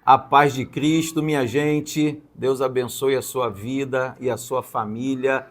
A paz de Cristo, minha gente. Deus abençoe a sua vida e a sua família.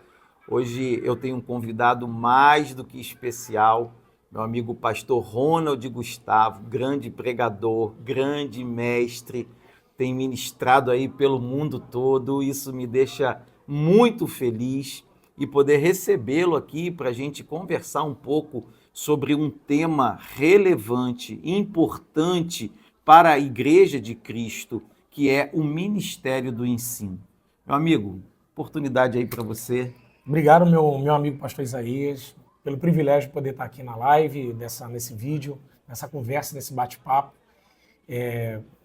Hoje eu tenho um convidado mais do que especial, meu amigo pastor Ronald Gustavo, grande pregador, grande mestre, tem ministrado aí pelo mundo todo. Isso me deixa muito feliz e poder recebê-lo aqui para a gente conversar um pouco sobre um tema relevante, importante para a Igreja de Cristo, que é o ministério do ensino. Meu amigo, oportunidade aí para você. Obrigado, meu amigo pastor Isaías, pelo privilégio de poder estar aqui na live, nesse vídeo, nessa conversa, nesse bate-papo,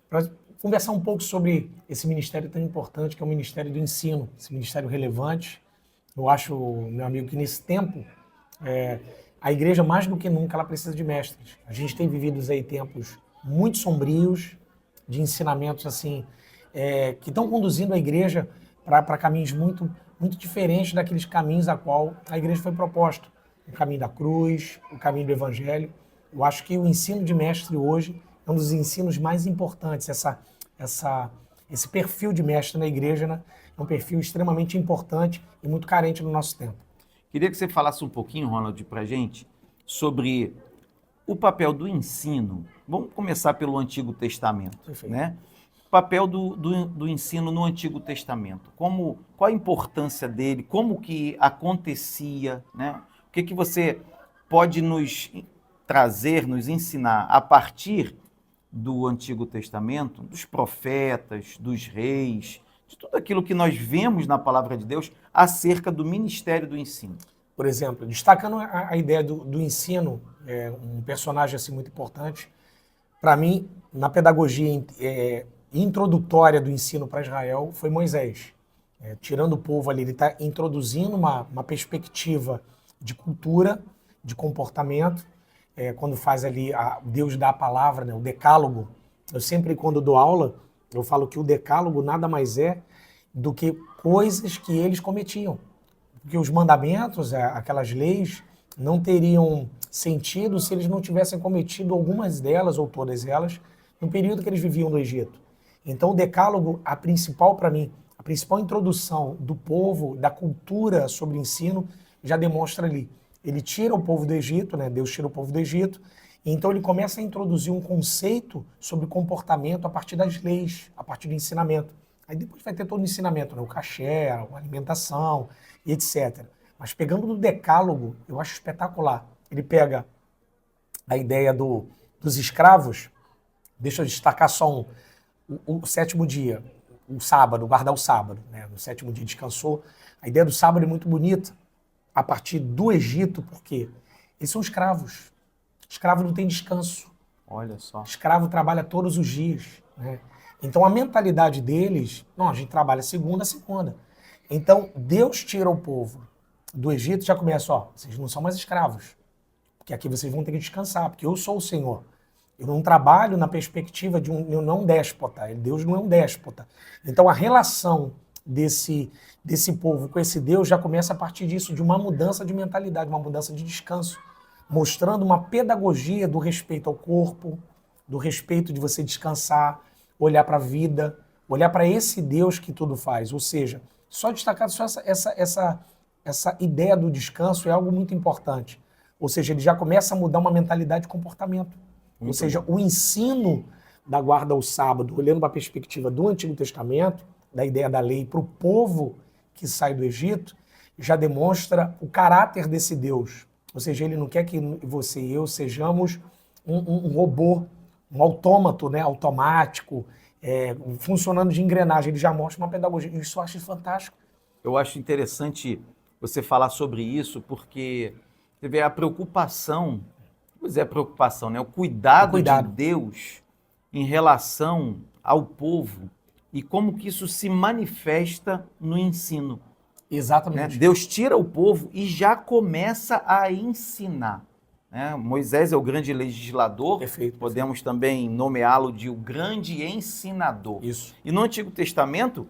para conversar um pouco sobre esse ministério tão importante, que é o ministério do ensino, esse ministério relevante. Eu acho, meu amigo, que nesse tempo, a igreja, mais do que nunca, ela precisa de mestres. A gente tem vivido aí tempos muito sombrios, de ensinamentos assim, que estão conduzindo a igreja para caminhos muito diferentes daqueles caminhos a qual a igreja foi proposta. O caminho da cruz, o caminho do evangelho. Eu acho que o ensino de mestre hoje é um dos ensinos mais importantes. Esse perfil de mestre na igreja, né, é um perfil extremamente importante e muito carente no nosso tempo. Queria que você falasse um pouquinho, Ronald, para a gente sobre o papel do ensino. Vamos começar pelo Antigo Testamento, Perfeito. né? O papel do ensino no Antigo Testamento. Qual a importância dele? Como que acontecia, né? O que você pode nos trazer, nos ensinar a partir do Antigo Testamento, dos profetas, dos reis, de tudo aquilo que nós vemos na palavra de Deus acerca do ministério do ensino? Por exemplo, destacando a ideia do ensino, um personagem assim muito importante, para mim, na pedagogia introdutória do ensino para Israel, foi Moisés. Tirando o povo ali, ele está introduzindo uma perspectiva de cultura, de comportamento. Quando faz ali, Deus dá a palavra, né, o decálogo. Eu sempre, quando dou aula, eu falo que o decálogo nada mais é do que coisas que eles cometiam. Porque os mandamentos, aquelas leis, não teriam sentido se eles não tivessem cometido algumas delas ou todas elas no período que eles viviam no Egito. Então o decálogo, a principal para mim, a principal introdução do povo, da cultura sobre ensino, já demonstra ali. Ele tira o povo do Egito, né? Deus tira o povo do Egito, e então ele começa a introduzir um conceito sobre comportamento a partir das leis, a partir do ensinamento. Aí depois vai ter todo o ensinamento, né? O caché, a alimentação e etc. Mas pegando do decálogo, eu acho espetacular. Ele pega a ideia dos escravos, deixa eu destacar só o sétimo dia, o sábado, guardar o sábado, né? No sétimo dia descansou. A ideia do sábado é muito bonita, a partir do Egito, porque eles são escravos. Escravo não tem descanso. Olha só. Escravo trabalha todos os dias, né? Então a mentalidade deles, não, a gente trabalha segunda a segunda. Então Deus tira o povo do Egito, já começa, ó, vocês não são mais escravos, porque aqui vocês vão ter que descansar, porque eu sou o Senhor. Eu não trabalho na perspectiva de não déspota, Deus não é um déspota. Então a relação desse povo com esse Deus já começa a partir disso, de uma mudança de mentalidade, uma mudança de descanso, mostrando uma pedagogia do respeito ao corpo, do respeito de você descansar, olhar para a vida, olhar para esse Deus que tudo faz. Ou seja, só destacar só essa ideia do descanso é algo muito importante. Ou seja, ele já começa a mudar uma mentalidade de comportamento. Ou seja, o ensino da guarda ao sábado, olhando para a perspectiva do Antigo Testamento, da ideia da lei para o povo que sai do Egito, já demonstra o caráter desse Deus. Ou seja, ele não quer que você e eu sejamos um robô, um autômato, né, automático, funcionando de engrenagem. Ele já mostra uma pedagogia. Isso eu acho fantástico. Eu acho interessante você falar sobre isso, porque você vê a preocupação, pois é, a preocupação, né? O O cuidado de cuidado. Deus em relação ao povo e como que isso se manifesta no ensino, né? Exatamente. Deus tira o povo e já começa a ensinar, né? Moisés é o grande legislador, Perfeito. podemos também nomeá-lo de o grande ensinador. Isso. E no Antigo Testamento,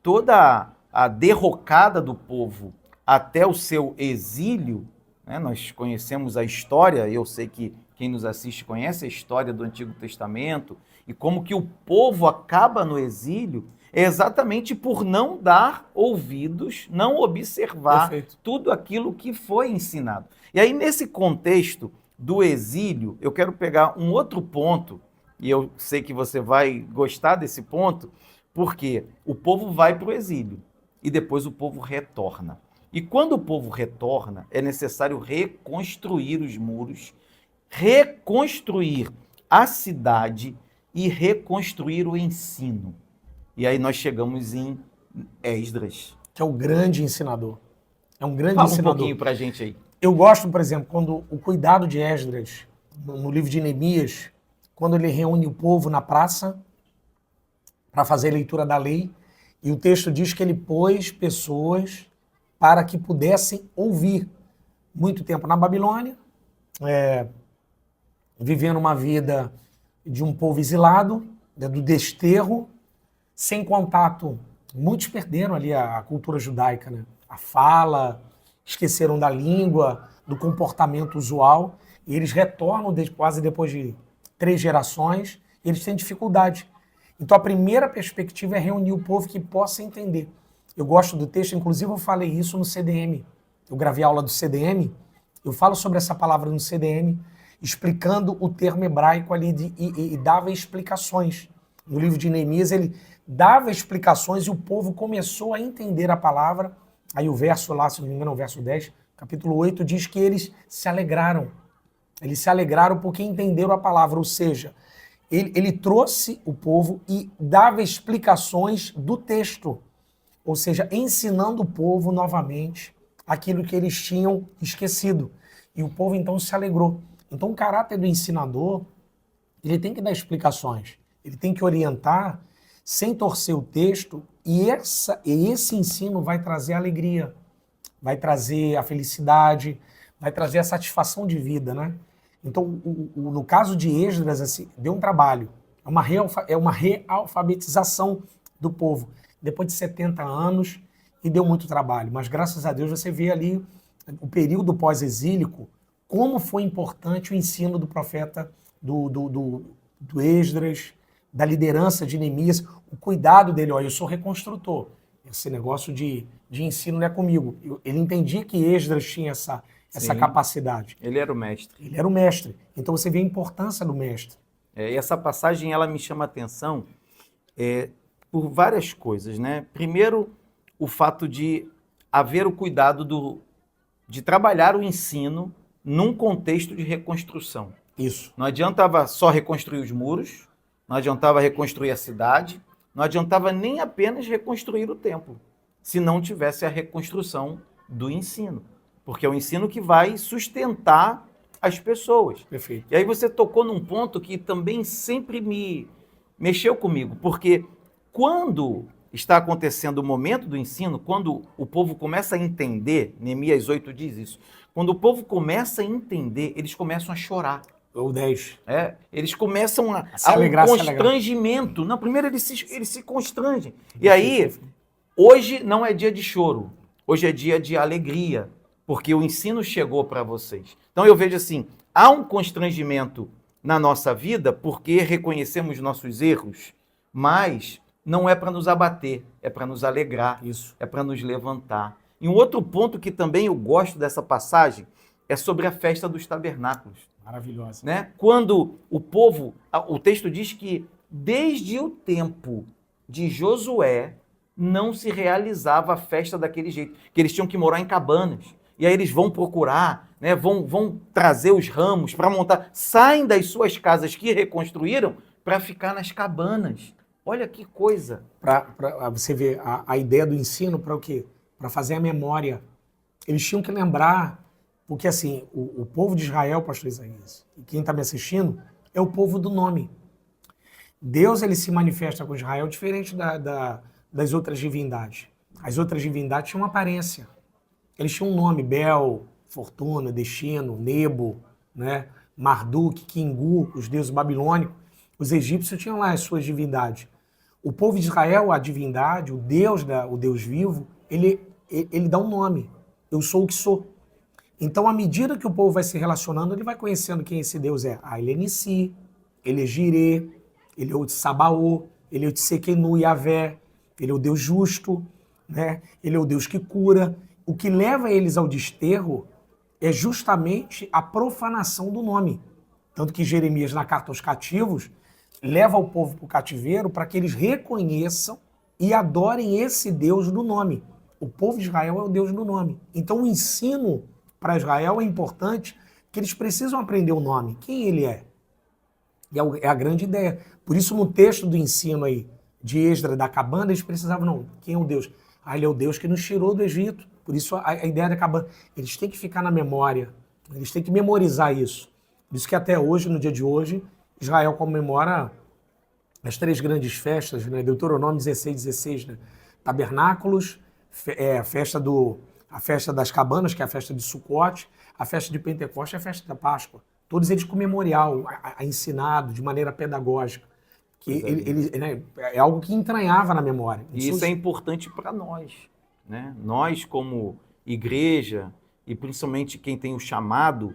toda a derrocada do povo até o seu exílio, né? Nós conhecemos a história, eu sei que quem nos assiste conhece a história do Antigo Testamento, e como que o povo acaba no exílio é exatamente por não dar ouvidos, não observar Perfeito. tudo aquilo que foi ensinado. E aí, nesse contexto do exílio, eu quero pegar um outro ponto, e eu sei que você vai gostar desse ponto, porque o povo vai para o exílio e depois o povo retorna. E quando o povo retorna, é necessário reconstruir os muros, reconstruir a cidade e reconstruir o ensino. E aí nós chegamos em Esdras. Que é o grande ensinador. É um grande Fala um ensinador. pouquinho pra gente aí. Eu gosto, por exemplo, quando o cuidado de Esdras, no livro de Neemias, quando ele reúne o povo na praça para fazer a leitura da lei, e o texto diz que ele pôs pessoas para que pudessem ouvir. Muito tempo na Babilônia, vivendo uma vida de um povo exilado, do desterro, sem contato. Muitos perderam ali a cultura judaica, né? A fala, esqueceram da língua, do comportamento usual, e eles retornam quase depois de 3 gerações, e eles têm dificuldade. Então a primeira perspectiva é reunir o povo que possa entender. Eu gosto do texto, inclusive eu falei isso no CDM. Eu gravei a aula do CDM, eu falo sobre essa palavra no CDM, explicando o termo hebraico ali e dava explicações. No livro de Neemias ele dava explicações e o povo começou a entender a palavra. Aí o verso lá, se não me engano, o verso 10, capítulo 8, diz que eles se alegraram. Eles se alegraram porque entenderam a palavra, ou seja, ele trouxe o povo e dava explicações do texto, ou seja, ensinando o povo novamente aquilo que eles tinham esquecido. E o povo então se alegrou. Então o caráter do ensinador, ele tem que dar explicações, ele tem que orientar sem torcer o texto, e esse ensino vai trazer alegria, vai trazer a felicidade, vai trazer a satisfação de vida, né? Então, no caso de Esdras, assim, deu um trabalho, é uma realfabetização do povo, depois de 70 anos, e deu muito trabalho, mas graças a Deus você vê ali o período pós-exílico, como foi importante o ensino do profeta, do Esdras, da liderança de Neemias, o cuidado dele. Olha, eu sou reconstrutor, esse negócio de ensino não é comigo. Ele entendia que Esdras tinha essa capacidade. Ele era o mestre. Ele era o mestre. Então você vê a importância do mestre. E essa passagem ela me chama a atenção por várias coisas, né? Primeiro, o fato de haver o cuidado de trabalhar o ensino num contexto de reconstrução. Isso. Não adiantava só reconstruir os muros, não adiantava reconstruir a cidade, não adiantava nem apenas reconstruir o templo, se não tivesse a reconstrução do ensino. Porque é o ensino que vai sustentar as pessoas. Perfeito. E aí você tocou num ponto que também sempre me mexeu comigo, porque quando está acontecendo o momento do ensino, quando o povo começa a entender, Neemias 8 diz isso, quando o povo começa a entender, eles começam a chorar. Ou 10. Eles começam a alegrar, um constrangimento. Não, primeiro eles se constrangem. E aí, hoje não é dia de choro, hoje é dia de alegria, porque o ensino chegou para vocês. Então eu vejo assim, há um constrangimento na nossa vida porque reconhecemos nossos erros, mas não é para nos abater, é para nos alegrar, Isso. é para nos levantar. E um outro ponto que também eu gosto dessa passagem é sobre a festa dos tabernáculos. Maravilhosa. Né? Quando o povo, o texto diz que desde o tempo de Josué não se realizava a festa daquele jeito, que eles tinham que morar em cabanas. E aí eles vão procurar, né? vão trazer os ramos para montar, saem das suas casas que reconstruíram para ficar nas cabanas. Olha que coisa. Para você ver a ideia do ensino para o quê? Para fazer a memória. Eles tinham que lembrar, porque assim, o povo de Israel, pastor Isaías, e quem está me assistindo, é o povo do nome. Deus ele se manifesta com Israel diferente das outras divindades. As outras divindades tinham uma aparência. Eles tinham um nome, Bel, Fortuna, Destino, Nebo, né? Marduk, Kingu, os deuses babilônicos. Os egípcios tinham lá as suas divindades. O povo de Israel, a divindade, o Deus vivo, ele dá um nome. Eu sou o que sou. Então, à medida que o povo vai se relacionando, ele vai conhecendo quem esse Deus é. Ele é Nissi, ele é Jirê, ele é o Sabaô, ele é o Tsequenu Yavé, ele é o Deus justo, né? Ele é o Deus que cura. O que leva eles ao desterro é justamente a profanação do nome. Tanto que Jeremias, na carta aos cativos, leva o povo para o cativeiro para que eles reconheçam e adorem esse Deus do nome. O povo de Israel é o Deus do nome. Então o ensino para Israel é importante, porque eles precisam aprender o nome, quem ele é. E é a grande ideia. Por isso, no texto do ensino aí de Esdras, da cabana, eles precisavam, não, quem é o Deus? Ah, ele é o Deus que nos tirou do Egito. Por isso, a ideia da cabana, eles têm que ficar na memória, eles têm que memorizar isso. Por isso que até hoje, no dia de hoje, Israel comemora as 3 grandes festas, né? Deuteronômio 16, né? Tabernáculos, a festa das cabanas, que é a festa de Sucote, a festa de Pentecostes e a festa da Páscoa. Todos eles com memorial, ensinado de maneira pedagógica. Que né, é algo que entranhava na memória. E isso é importante para nós, né? Nós, como igreja, e principalmente quem tem o chamado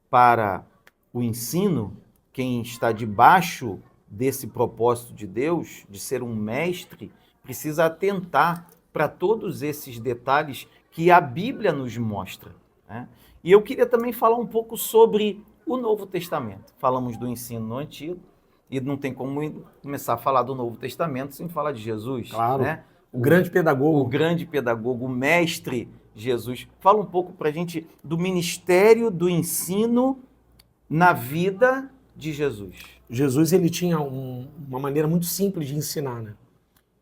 para o ensino, quem está debaixo desse propósito de Deus, de ser um mestre, precisa atentar para todos esses detalhes que a Bíblia nos mostra, né? E eu queria também falar um pouco sobre o Novo Testamento. Falamos do ensino no Antigo, e não tem como começar a falar do Novo Testamento sem falar de Jesus. Claro, né? O grande pedagogo. O grande pedagogo, o mestre Jesus. Fala um pouco para a gente do ministério do ensino na vida de Jesus. Jesus, ele tinha uma maneira muito simples de ensinar, né?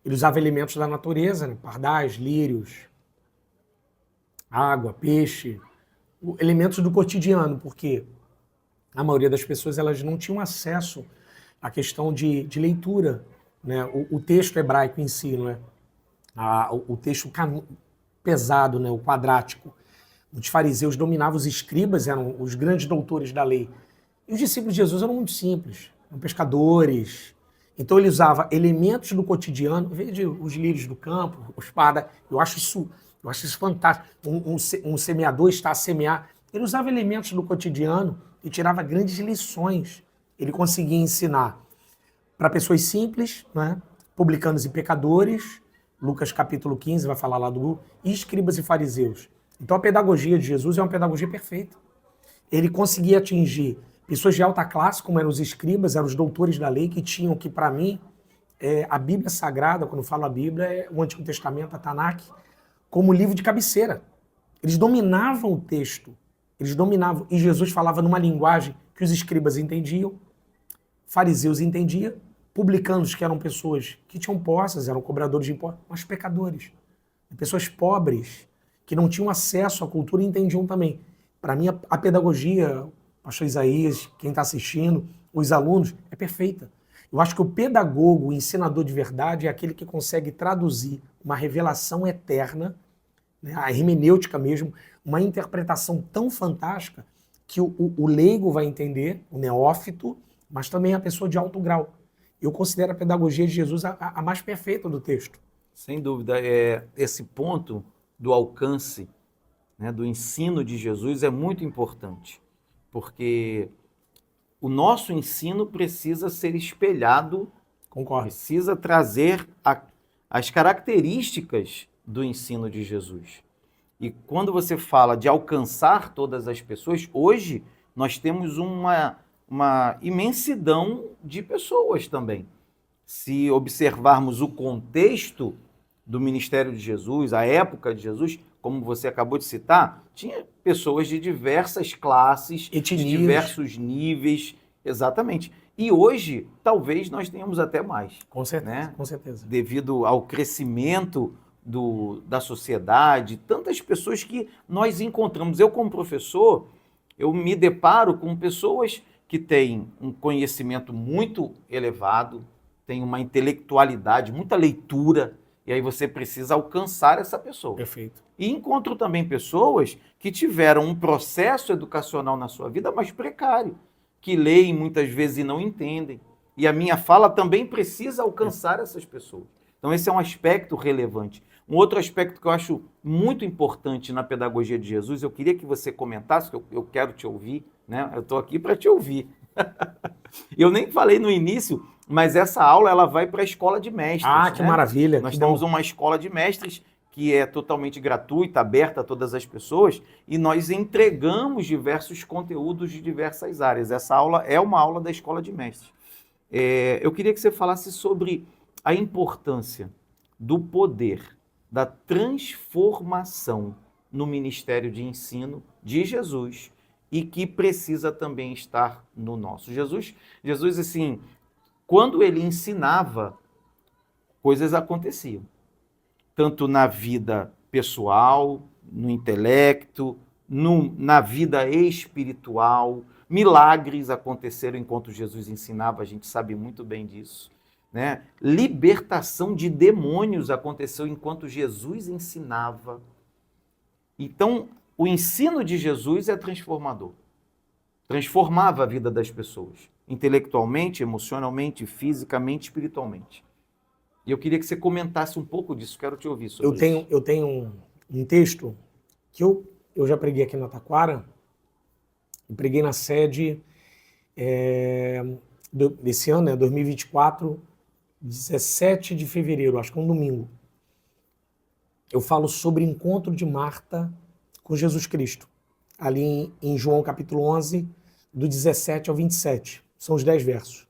Ele usava elementos da natureza, né? Pardais, lírios, água, peixe, elementos do cotidiano, porque a maioria das pessoas elas não tinham acesso à questão de leitura, né? O texto hebraico em si, não é? O texto pesado, né? O quadrático. Os fariseus dominavam, os escribas eram os grandes doutores da lei. E os discípulos de Jesus eram muito simples, eram pescadores. Então ele usava elementos do cotidiano, veja os lírios do campo, os pardais. Eu acho isso fantástico. Um semeador está a semear. Ele usava elementos do cotidiano e tirava grandes lições. Ele conseguia ensinar para pessoas simples, né? Publicanos e pecadores, Lucas capítulo 15 vai falar lá e escribas e fariseus. Então a pedagogia de Jesus é uma pedagogia perfeita. Ele conseguia atingir pessoas de alta classe, como eram os escribas, eram os doutores da lei, que tinham que, para mim, a Bíblia Sagrada, quando eu falo a Bíblia, é o Antigo Testamento, a Tanakh, como livro de cabeceira. Eles dominavam o texto, eles dominavam, e Jesus falava numa linguagem que os escribas entendiam, fariseus entendiam, publicanos, que eram pessoas que tinham posses, eram cobradores de impostos, mas pecadores, pessoas pobres, que não tinham acesso à cultura e entendiam também. Para mim, a pedagogia, pastor Isaías, quem está assistindo, os alunos, é perfeita. Eu acho que o pedagogo, o ensinador de verdade, é aquele que consegue traduzir uma revelação eterna, né, a hermenêutica mesmo, uma interpretação tão fantástica que o leigo vai entender, o neófito, mas também a pessoa de alto grau. Eu considero a pedagogia de Jesus a mais perfeita do texto. Sem dúvida, esse ponto do alcance, né, do ensino de Jesus é muito importante, porque o nosso ensino precisa ser espelhado, Concordo. Precisa trazer as características do ensino de Jesus. E quando você fala de alcançar todas as pessoas, hoje nós temos uma imensidão de pessoas também. Se observarmos o contexto do ministério de Jesus, a época de Jesus, como você acabou de citar, tinha pessoas de diversas classes, etnias, de diversos níveis, exatamente. E hoje, talvez nós tenhamos até mais. Com certeza, né? Com certeza. Devido ao crescimento da sociedade, tantas pessoas que nós encontramos. Eu, como professor, eu me deparo com pessoas que têm um conhecimento muito elevado, têm uma intelectualidade, muita leitura, e aí você precisa alcançar essa pessoa. Perfeito. E encontro também pessoas que tiveram um processo educacional na sua vida mais precário, que leem muitas vezes e não entendem. E a minha fala também precisa alcançar essas pessoas. Então esse é um aspecto relevante. Um outro aspecto que eu acho muito importante na pedagogia de Jesus, eu queria que você comentasse, que eu quero te ouvir, né? Eu estou aqui para te ouvir. Eu nem falei no início, mas essa aula ela vai para a escola de mestres. Ah, que maravilha. Nós que temos bom. uma escola de mestres que é totalmente gratuita, aberta a todas as pessoas, e nós entregamos diversos conteúdos de diversas áreas. Essa aula é uma aula da escola de mestres. Eu queria que você falasse sobre a importância do poder, da transformação no ministério de ensino de Jesus e que precisa também estar no nosso. Jesus, assim, quando ele ensinava, coisas aconteciam, tanto na vida pessoal, no intelecto, na vida espiritual. Milagres aconteceram enquanto Jesus ensinava, a gente sabe muito bem disso. Né? Libertação de demônios aconteceu enquanto Jesus ensinava. Então, o ensino de Jesus é transformador. Transformava a vida das pessoas, intelectualmente, emocionalmente, fisicamente, espiritualmente. E eu queria que você comentasse um pouco disso, quero te ouvir sobre isso. Eu tenho um texto que eu já preguei aqui na Taquara, eu preguei na sede desse ano, né, 2024, 17 de fevereiro, acho que é um domingo. Eu falo sobre o encontro de Marta com Jesus Cristo, ali em João capítulo 11, do 17 ao 27. São os 10 versos.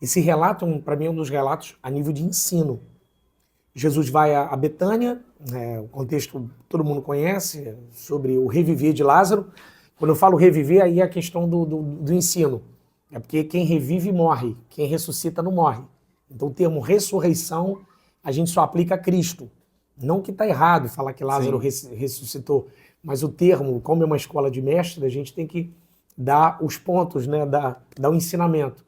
Esse relato, para mim, é um dos relatos a nível de ensino. Jesus vai a Betânia, o contexto todo mundo conhece, sobre o reviver de Lázaro. Quando eu falo reviver, aí é a questão do ensino. É porque quem revive morre, quem ressuscita não morre. Então o termo ressurreição a gente só aplica a Cristo. Não que está errado falar que Lázaro ressuscitou, mas o termo, como é uma escola de mestre, a gente tem que dar os pontos, né, dar o ensinamento.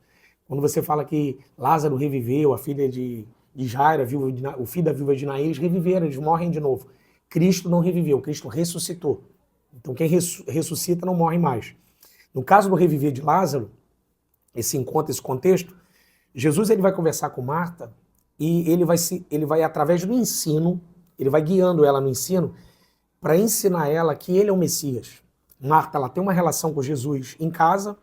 Quando você fala que Lázaro reviveu, a filha de Jairo, o filho da viúva de Naim, eles reviveram, eles morrem de novo. Cristo não reviveu, Cristo ressuscitou. Então quem ressuscita não morre mais. No caso do reviver de Lázaro, esse encontro, esse contexto, Jesus ele vai conversar com Marta e ele vai através do ensino, ele vai guiando ela no ensino para ensinar ela que ele é o Messias. Marta, ela tem uma relação com Jesus em casa,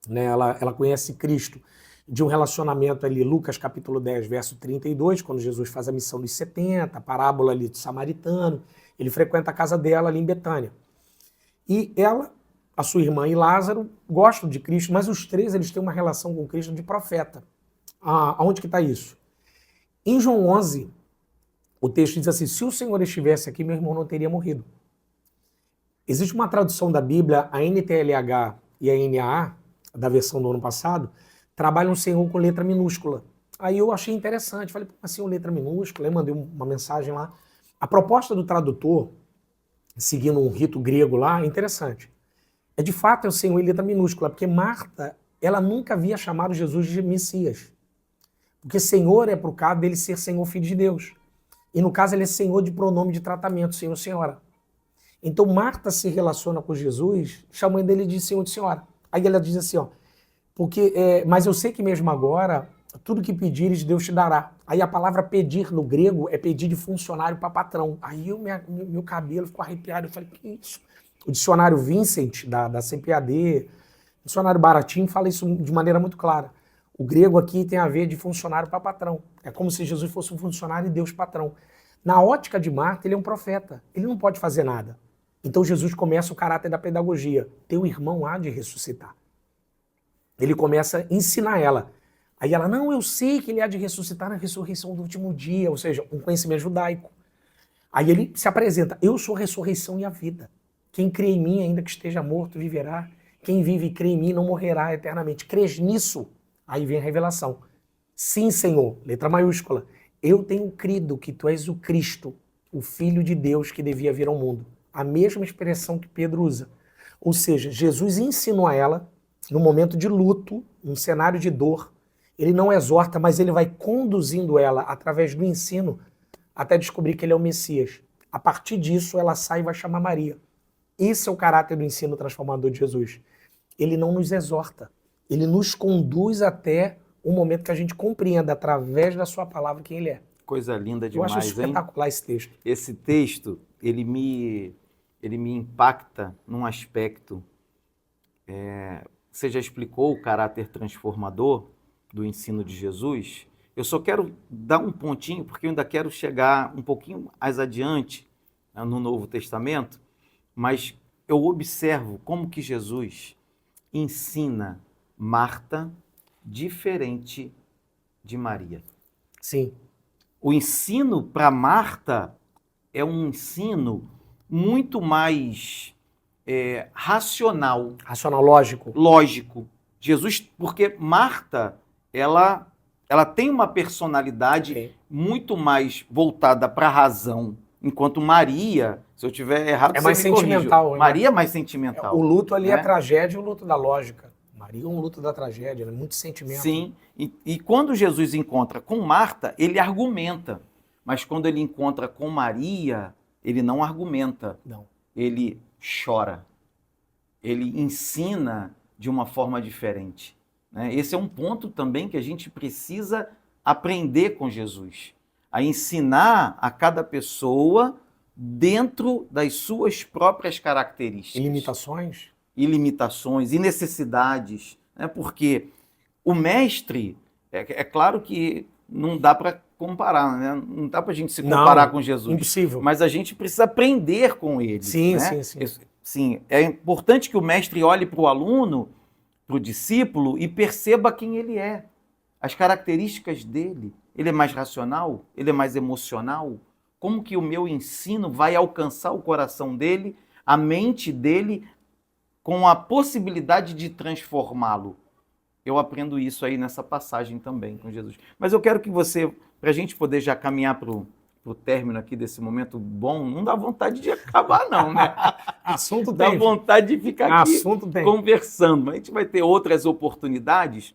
né? Ela conhece Cristo de um relacionamento ali, Lucas capítulo 10, verso 32, quando Jesus faz a missão dos 70, a parábola ali do samaritano, ele frequenta a casa dela ali em Betânia. E ela, a sua irmã e Lázaro gostam de Cristo, mas os três eles têm uma relação com Cristo de profeta. Aonde que está isso? Em João 11, o texto diz assim, se o Senhor estivesse aqui, meu irmão não teria morrido. Existe uma tradução da Bíblia, a NTLH e a NAA, da versão do ano passado, trabalham o Senhor com letra minúscula. Aí eu achei interessante, falei, assim, uma letra minúscula, aí mandei uma mensagem lá. A proposta do tradutor, seguindo um rito grego lá, é interessante. De fato, é o Senhor em letra minúscula, porque Marta, ela nunca havia chamado Jesus de Messias. Porque Senhor é para o caso dele ser Senhor Filho de Deus. E no caso ele é Senhor de pronome de tratamento, Senhor, Senhora. Então Marta se relaciona com Jesus, chamando ele de Senhor, de Senhora. Aí ela diz assim, ó, mas eu sei que mesmo agora, tudo que pedires, Deus te dará. Aí a palavra pedir no grego é pedir de funcionário para patrão. Aí meu cabelo ficou arrepiado, eu falei, que isso? O dicionário Vincent, da CPAD, dicionário baratinho, fala isso de maneira muito clara. O grego aqui tem a ver de funcionário para patrão. É como se Jesus fosse um funcionário e Deus patrão. Na ótica de Marta, ele é um profeta. Ele não pode fazer nada. Então Jesus começa o caráter da pedagogia. Teu irmão há de ressuscitar. Ele começa a ensinar ela. Aí ela, não, eu sei que ele há de ressuscitar na ressurreição do último dia, ou seja, um conhecimento judaico. Aí ele se apresenta, eu sou a ressurreição e a vida. Quem crê em mim, ainda que esteja morto, viverá. Quem vive e crê em mim não morrerá eternamente. Crês nisso? Aí vem a revelação. Sim, Senhor, letra maiúscula. Eu tenho crido que tu és o Cristo, o Filho de Deus que devia vir ao mundo. A mesma expressão que Pedro usa. Ou seja, Jesus ensinou a ela, no momento de luto, num cenário de dor, ele não exorta, mas ele vai conduzindo ela através do ensino até descobrir que ele é o Messias. A partir disso, ela sai e vai chamar Maria. Esse é o caráter do ensino transformador de Jesus. Ele não nos exorta, ele nos conduz até o momento que a gente compreenda, através da sua palavra, quem ele é. Coisa linda demais, eu acho espetacular, hein? Esse texto. Esse texto, ele me impacta num aspecto. Você já explicou o caráter transformador, do ensino de Jesus, eu só quero dar um pontinho, porque eu ainda quero chegar um pouquinho mais adiante, né, no Novo Testamento, mas eu observo como que Jesus ensina Marta diferente de Maria. Sim. O ensino para Marta é um ensino muito mais racional, Racional, lógico. lógico. Jesus, porque Marta, ela tem uma personalidade Sim. muito mais voltada para a razão, enquanto Maria, se eu tiver errado, É você mais me corrige. sentimental, né? Maria é mais sentimental. O luto ali é a né? tragédia e o luto da lógica. Maria é um luto da tragédia, né? Muito sentimento. Sim, e quando Jesus encontra com Marta, ele argumenta, mas quando ele encontra com Maria, ele não argumenta, Não. ele chora, ele ensina de uma forma diferente. Né? Esse é um ponto também que a gente precisa aprender com Jesus, a ensinar a cada pessoa dentro das suas próprias características. E limitações, e necessidades, né? Porque o mestre, é claro que não dá para comparar, né? Não dá para a gente se comparar com Jesus. Impossível. Mas a gente precisa aprender com ele. Sim, né? sim. Sim, é importante que o mestre olhe para o aluno, para o discípulo, e perceba quem ele é, as características dele. Ele é mais racional? Ele é mais emocional? Como que o meu ensino vai alcançar o coração dele, a mente dele, com a possibilidade de transformá-lo? Eu aprendo isso aí nessa passagem também com Jesus. Mas eu quero que você, para a gente poder já caminhar para o término aqui desse momento bom, não dá vontade de acabar não, né? Assunto dá tem. vontade de ficar aqui Assunto tem. conversando. Mas a gente vai ter outras oportunidades.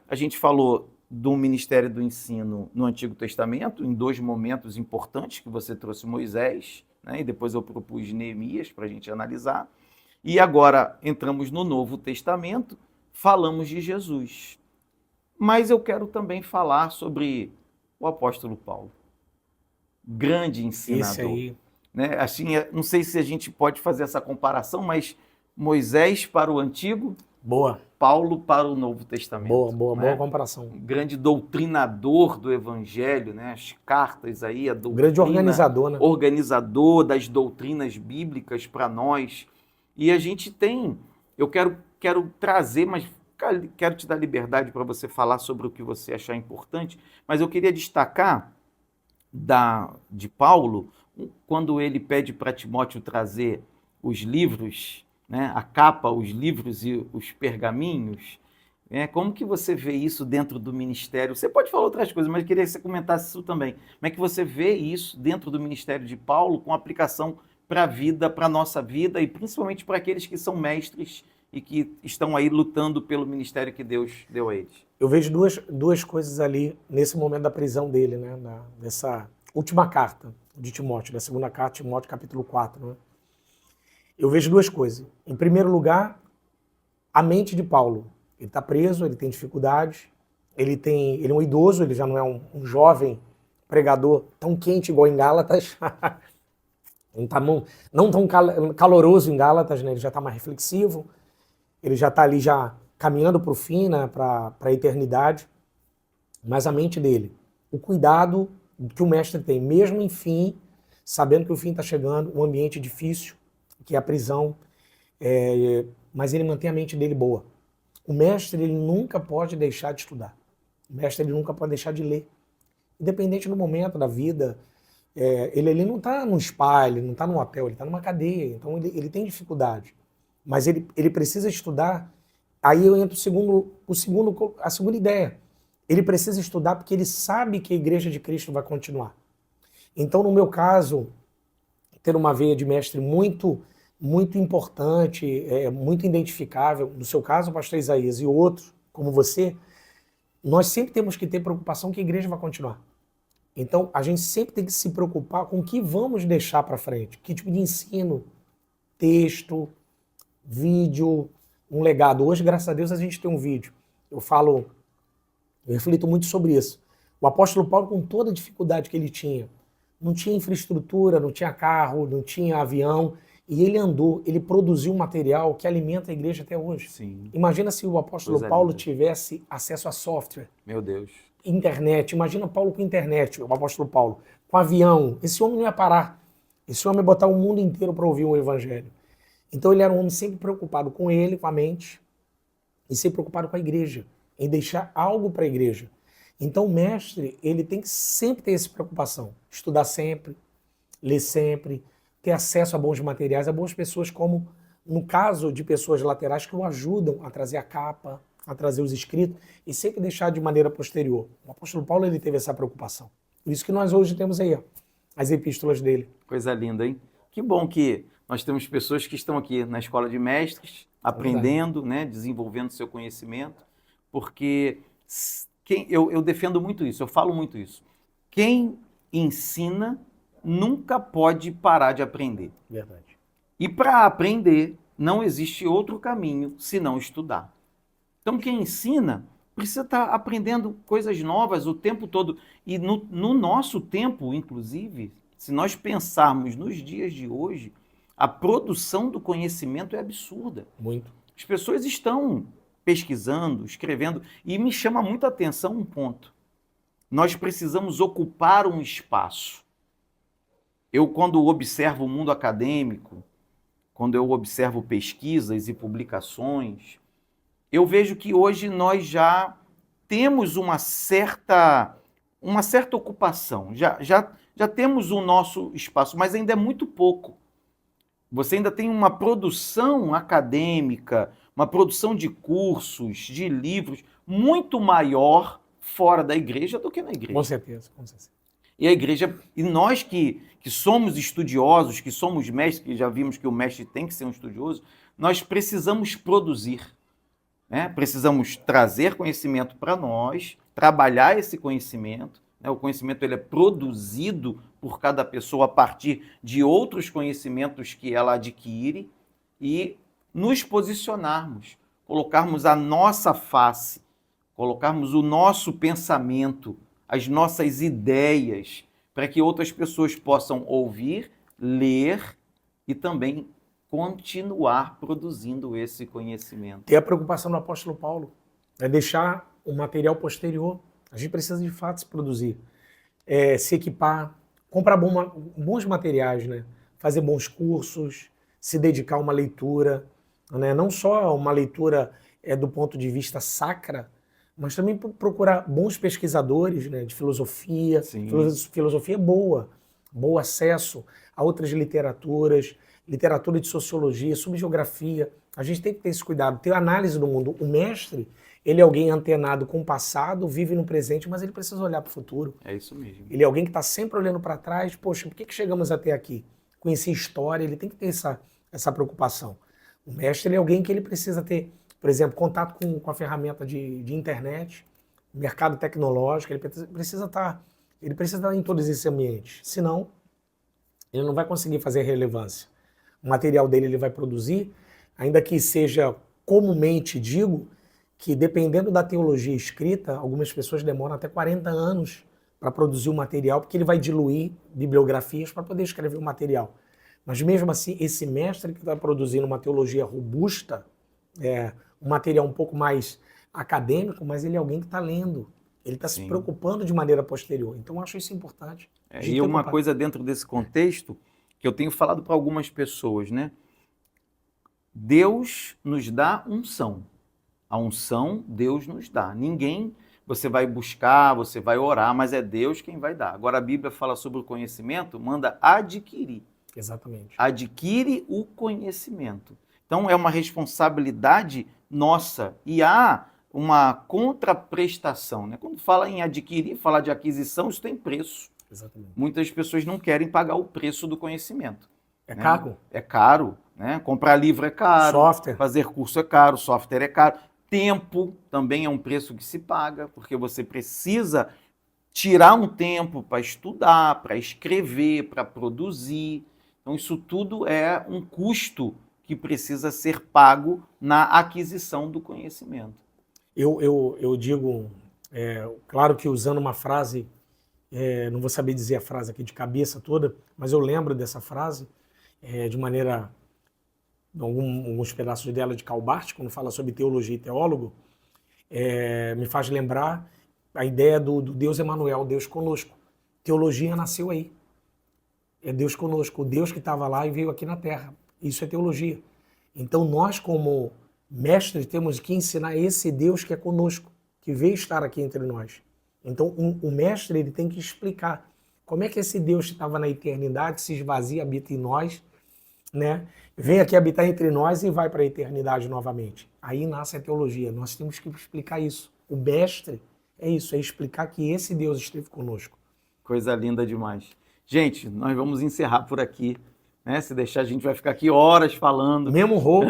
A gente falou do Ministério do Ensino no Antigo Testamento, em 2 momentos importantes que você trouxe Moisés, né? E depois eu propus Neemias para a gente analisar. E agora entramos no Novo Testamento, falamos de Jesus. Mas eu quero também falar sobre o apóstolo Paulo. Grande ensinador. Esse aí. Né? Assim, não sei se a gente pode fazer essa comparação, mas Moisés para o Antigo, Boa. Paulo para o Novo Testamento. Boa comparação. Um grande doutrinador do Evangelho, né? As cartas aí, a doutrina. Grande organizador, né? Organizador das doutrinas bíblicas para nós. E a gente tem, eu quero trazer, mas quero te dar liberdade para você falar sobre o que você achar importante, mas eu queria destacar de Paulo, quando ele pede para Timóteo trazer os livros, né, a capa, os livros e os pergaminhos, como que você vê isso dentro do ministério? Você pode falar outras coisas, mas eu queria que você comentasse isso também. Como é que você vê isso dentro do ministério de Paulo com aplicação para a vida, para a nossa vida e principalmente para aqueles que são mestres e que estão aí lutando pelo ministério que Deus deu a eles? Eu vejo duas coisas ali nesse momento da prisão dele, né? Nessa última carta de Timóteo, da segunda carta de Timóteo, capítulo 4. Né? Eu vejo 2 coisas. Em primeiro lugar, a mente de Paulo. Ele está preso, ele tem dificuldades, ele é um idoso, ele já não é um jovem pregador tão quente igual em Gálatas. Não tão caloroso em Gálatas, né? Ele já está mais reflexivo, ele já está ali já caminhando para o fim, né? Para a eternidade. Mas a mente dele, o cuidado que o mestre tem, mesmo em fim, sabendo que o fim está chegando, um ambiente difícil, que é a prisão, mas ele mantém a mente dele boa. O mestre ele nunca pode deixar de estudar. O mestre ele nunca pode deixar de ler. Independente do momento da vida, ele não está num spa, ele não está num hotel, ele está numa cadeia, então ele tem dificuldade. Mas ele precisa estudar. Aí eu entro a segunda ideia. Ele precisa estudar porque ele sabe que a Igreja de Cristo vai continuar. Então, no meu caso, ter uma veia de mestre muito importante, muito identificável, no seu caso, o pastor Isaías, e outro, como você, nós sempre temos que ter preocupação que a igreja vai continuar. Então, a gente sempre tem que se preocupar com o que vamos deixar para frente, que tipo de ensino, texto, vídeo, um legado. Hoje, graças a Deus, a gente tem um vídeo. Eu reflito muito sobre isso. O apóstolo Paulo, com toda a dificuldade que ele tinha, não tinha infraestrutura, não tinha carro, não tinha avião, E ele produziu um material que alimenta a igreja até hoje. Sim. Imagina se o apóstolo Coisa Paulo linda. tivesse acesso a software, Meu Deus. internet. Imagina Paulo com internet, o apóstolo Paulo, com avião. Esse homem não ia parar. Esse homem ia botar o mundo inteiro para ouvir o evangelho. Então ele era um homem sempre preocupado com ele, com a mente, e sempre preocupado com a igreja, em deixar algo para a igreja. Então o mestre, ele tem que sempre ter essa preocupação. Estudar sempre, ler sempre, ter acesso a bons materiais, a boas pessoas, como no caso de pessoas laterais que o ajudam a trazer a capa, a trazer os escritos, e sempre deixar de maneira posterior. O apóstolo Paulo, ele teve essa preocupação. Por isso que nós hoje temos aí, ó, as epístolas dele. Coisa linda, hein? Que bom que nós temos pessoas que estão aqui na Escola de Mestres, aprendendo, né, desenvolvendo seu conhecimento, porque eu defendo muito isso, eu falo muito isso. Quem ensina nunca pode parar de aprender. Verdade. E para aprender, não existe outro caminho senão estudar. Então, quem ensina precisa estar aprendendo coisas novas o tempo todo. E no nosso tempo, inclusive, se nós pensarmos nos dias de hoje, a produção do conhecimento é absurda. Muito. As pessoas estão pesquisando, escrevendo, e me chama muita atenção um ponto. Nós precisamos ocupar um espaço. Eu, quando observo o mundo acadêmico, quando eu observo pesquisas e publicações, eu vejo que hoje nós já temos uma certa ocupação, já temos o nosso espaço, mas ainda é muito pouco. Você ainda tem uma produção acadêmica, uma produção de cursos, de livros, muito maior fora da igreja do que na igreja. Com certeza, com certeza. E a igreja, e nós que somos estudiosos, que somos mestres, que já vimos que o mestre tem que ser um estudioso, nós precisamos produzir, né? Precisamos trazer conhecimento para nós, trabalhar esse conhecimento, né? O conhecimento ele é produzido por cada pessoa a partir de outros conhecimentos que ela adquire e nos posicionarmos, colocarmos a nossa face, colocarmos o nosso pensamento, as nossas ideias, para que outras pessoas possam ouvir, ler e também continuar produzindo esse conhecimento. Ter a preocupação do apóstolo Paulo é deixar o material posterior. A gente precisa de fato se produzir, se equipar, comprar bons materiais, né? Fazer bons cursos, se dedicar a uma leitura, né? Não só uma leitura do ponto de vista sacra, mas também procurar bons pesquisadores, né, de filosofia, filosofia boa, bom acesso a outras literaturas, literatura de sociologia, subgeografia. A gente tem que ter esse cuidado, ter análise do mundo. O mestre, ele é alguém antenado com o passado, vive no presente, mas ele precisa olhar para o futuro. É isso mesmo. Ele é alguém que está sempre olhando para trás. Poxa, por que chegamos até aqui? Conhecer história, ele tem que ter essa preocupação. O mestre, ele é alguém que ele precisa ter, por exemplo, contato com a ferramenta de internet, mercado tecnológico, ele precisa estar em todos esses ambientes. Senão, ele não vai conseguir fazer relevância. O material dele ele vai produzir, ainda que seja comumente digo, que dependendo da teologia escrita, algumas pessoas demoram até 40 anos para produzir o material, porque ele vai diluir bibliografias para poder escrever o material. Mas mesmo assim, esse mestre que está produzindo uma teologia robusta, um material um pouco mais acadêmico, mas ele é alguém que está lendo. Ele está se preocupando de maneira posterior. Então, eu acho isso importante. E uma coisa dentro desse contexto, que eu tenho falado para algumas pessoas, né? Deus nos dá unção. A unção, Deus nos dá. Ninguém, você vai buscar, você vai orar, mas é Deus quem vai dar. Agora, a Bíblia fala sobre o conhecimento, manda adquirir. Exatamente. Adquire o conhecimento. Então, é uma responsabilidade nossa e há uma contraprestação, né? Quando fala em adquirir, fala de aquisição, isso tem preço. Exatamente. Muitas pessoas não querem pagar o preço do conhecimento. É né? caro. É caro, né? Comprar livro é caro, Software. fazer curso é caro, software é caro. Tempo também é um preço que se paga, porque você precisa tirar um tempo para estudar, para escrever, para produzir. Então, isso tudo é um custo que precisa ser pago na aquisição do conhecimento. Eu digo, claro que usando uma frase, não vou saber dizer a frase aqui de cabeça toda, mas eu lembro dessa frase, de maneira, alguns pedaços dela de Karl Barth, quando fala sobre teologia e teólogo, me faz lembrar a ideia do Deus Emanuel, Deus conosco. Teologia nasceu aí. É Deus conosco, o Deus que estava lá e veio aqui na Terra. Isso é teologia. Então nós, como mestres, temos que ensinar esse Deus que é conosco, que veio estar aqui entre nós. Então o mestre ele tem que explicar como é que esse Deus que estava na eternidade se esvazia, habita em nós, né? Vem aqui habitar entre nós e vai para a eternidade novamente. Aí nasce a teologia. Nós temos que explicar isso. O mestre é isso, é explicar que esse Deus esteve conosco. Coisa linda demais. Gente, nós vamos encerrar por aqui, né? Se deixar, a gente vai ficar aqui horas falando. Mesmo rouco,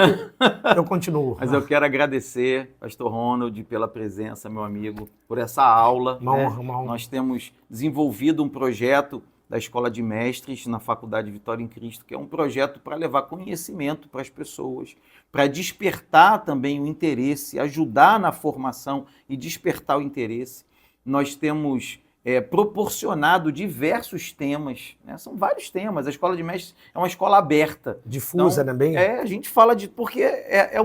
eu continuo. Mas eu quero agradecer, Pastor Ronald, pela presença, meu amigo, por essa aula. Uma honra, uma honra. Nós temos desenvolvido um projeto da Escola de Mestres na Faculdade Vitória em Cristo, que é um projeto para levar conhecimento para as pessoas, para despertar também o interesse, ajudar na formação e despertar o interesse. Nós temos proporcionado diversos temas, né? São vários temas. A Escola de Mestres é uma escola aberta. Difusa, então, né? Bem... a gente fala de... Porque é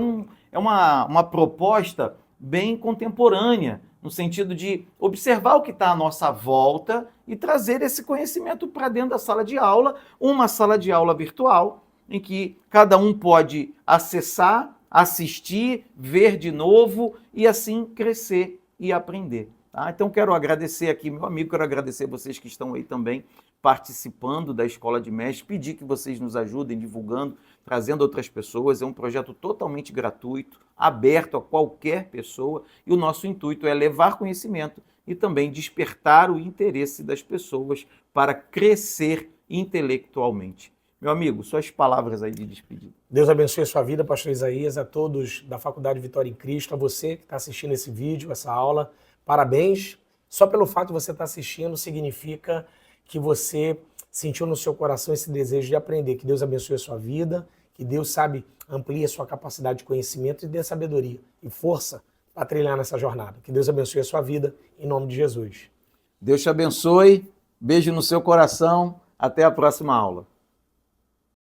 uma proposta bem contemporânea, no sentido de observar o que está à nossa volta e trazer esse conhecimento para dentro da sala de aula, uma sala de aula virtual, em que cada um pode acessar, assistir, ver de novo e assim crescer e aprender. Tá? Então quero agradecer aqui, meu amigo, quero agradecer vocês que estão aí também participando da Escola de Mestres, pedir que vocês nos ajudem divulgando, trazendo outras pessoas. É um projeto totalmente gratuito, aberto a qualquer pessoa, e o nosso intuito é levar conhecimento e também despertar o interesse das pessoas para crescer intelectualmente. Meu amigo, suas palavras aí de despedida. Deus abençoe a sua vida, pastor Isaías, a todos da Faculdade Vitória em Cristo, a você que está assistindo esse vídeo, essa aula. Parabéns. Só pelo fato de você estar assistindo significa que você sentiu no seu coração esse desejo de aprender. Que Deus abençoe a sua vida, que Deus, sabe, amplie a sua capacidade de conhecimento e dê sabedoria e força para trilhar nessa jornada. Que Deus abençoe a sua vida, em nome de Jesus. Deus te abençoe, beijo no seu coração, até a próxima aula.